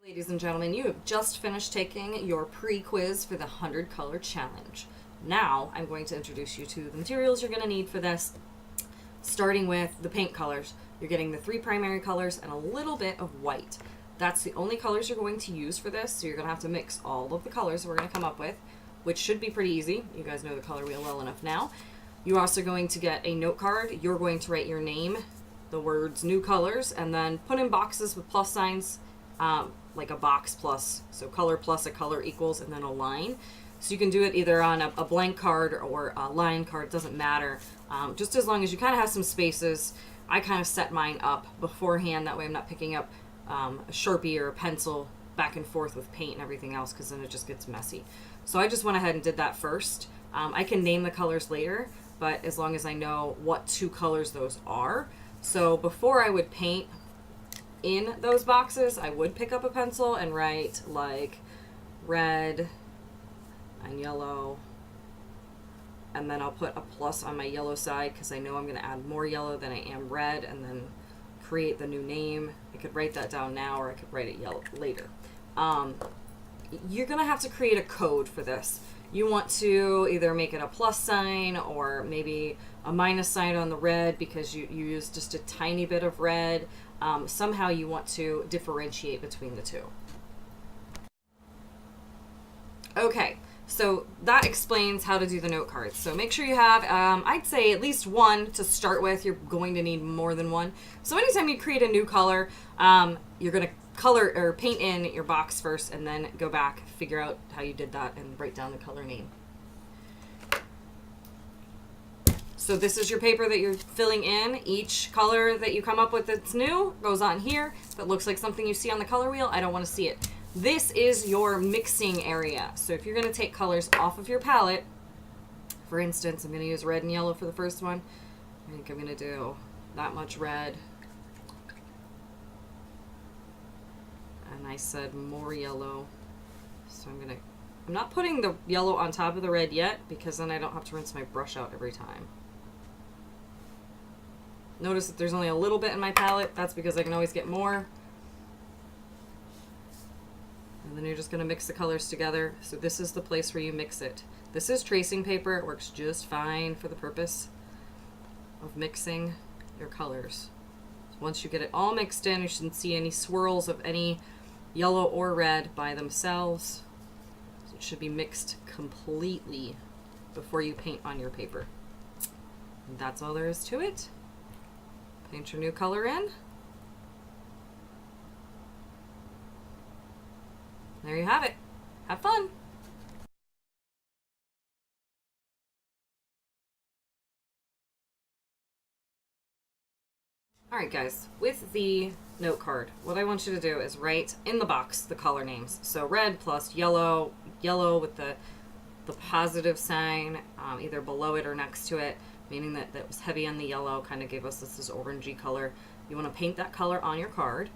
Ladies and gentlemen, you have just finished taking your pre-quiz for the 100 color challenge. Now I'm going to introduce you to the materials you're going to need for this, starting with the paint colors. You're getting the 3 primary colors and a little bit of white. That's the only colors you're going to use for this, so you're going to have to mix all of the colors we're going to come up with, which should be pretty easy. You guys know the color wheel well enough now. You're also going to get a note card. You're going to write your name, the words new colors, and then put in boxes with plus signs, like a box plus, so color plus a color equals, and then a line. So you can do it either on a blank card or a line card, doesn't matter. Just as long as you kind of have some spaces. I kind of set mine up beforehand, that way I'm not picking up a Sharpie or a pencil back and forth with paint and everything else, because then it just gets messy. So I just went ahead and did that first. I can name the colors later, but as long as I know what 2 colors those are. So before I would paint in those boxes, I would pick up a pencil and write like red and yellow, and then I'll put a plus on my yellow side because I know I'm going to add more yellow than I am red, and then create the new name. I could write that down now, or I could write it yellow later. You're going to have to create a code for this. You want to either make it a plus sign or maybe a minus sign on the red because you use just a tiny bit of red. Somehow you want to differentiate between the 2. Okay, so that explains how to do the note cards. So make sure you have, I'd say at least 1 to start with. You're going to need more than 1. So anytime you create a new color, you're going to color or paint in your box first, and then go back, figure out how you did that, and write down the color name. So this is your paper that you're filling in. Each color that you come up with that's new goes on here. If it looks like something you see on the color wheel, I don't want to see it. This is your mixing area. So if you're going to take colors off of your palette, for instance, I'm going to use red and yellow for the first one. I think I'm going to do that much red. And I said more yellow. So I'm not putting the yellow on top of the red yet, because then I don't have to rinse my brush out every time. Notice that there's only a little bit in my palette. That's because I can always get more. And then you're just going to mix the colors together. So this is the place where you mix it. This is tracing paper. It works just fine for the purpose of mixing your colors. Once you get it all mixed in, you shouldn't see any swirls of any yellow or red by themselves. So it should be mixed completely before you paint on your paper. And that's all there is to it. Paint your new color in. There you have it. Have fun. Alright guys, with the note card, what I want you to do is write in the box the color names. So red plus yellow, yellow with the positive sign either below it or next to it, meaning that that was heavy on the yellow, kind of gave us this orangey color. You want to paint that color on your card,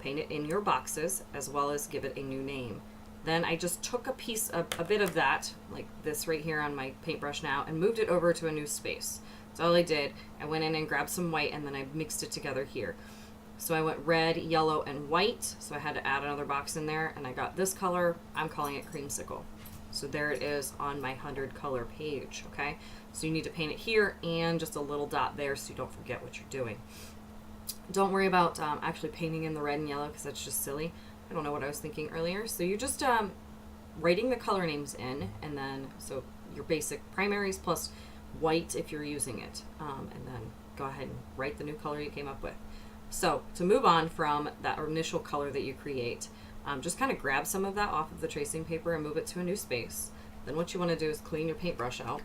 paint it in your boxes, as well as give it a new name. Then I just took a bit of that, like this right here on my paintbrush now, and moved it over to a new space. That's all I did. I went in and grabbed some white, and then I mixed it together here. So I went red, yellow, and white, so I had to add another box in there, and I got this color. I'm calling it creamsicle. So there it is on my 100 color page, okay? So you need to paint it here and just a little dot there so you don't forget what you're doing. Don't worry about actually painting in the red and yellow, because that's just silly. I don't know what I was thinking earlier. So you're just writing the color names in, and then so your basic primaries plus white if you're using it, and then go ahead and write the new color you came up with. So to move on from that initial color that you create, just kind of grab some of that off of the tracing paper and move it to a new space. Then what you want to do is clean your paintbrush out,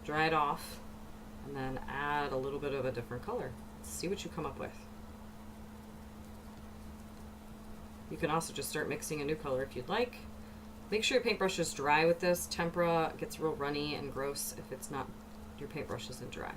dry it off, and then add a little bit of a different color. See what you come up with. You can also just start mixing a new color if you'd like. Make sure your paintbrush is dry with this. Tempera gets real runny and gross if it's not, your paintbrush isn't dry.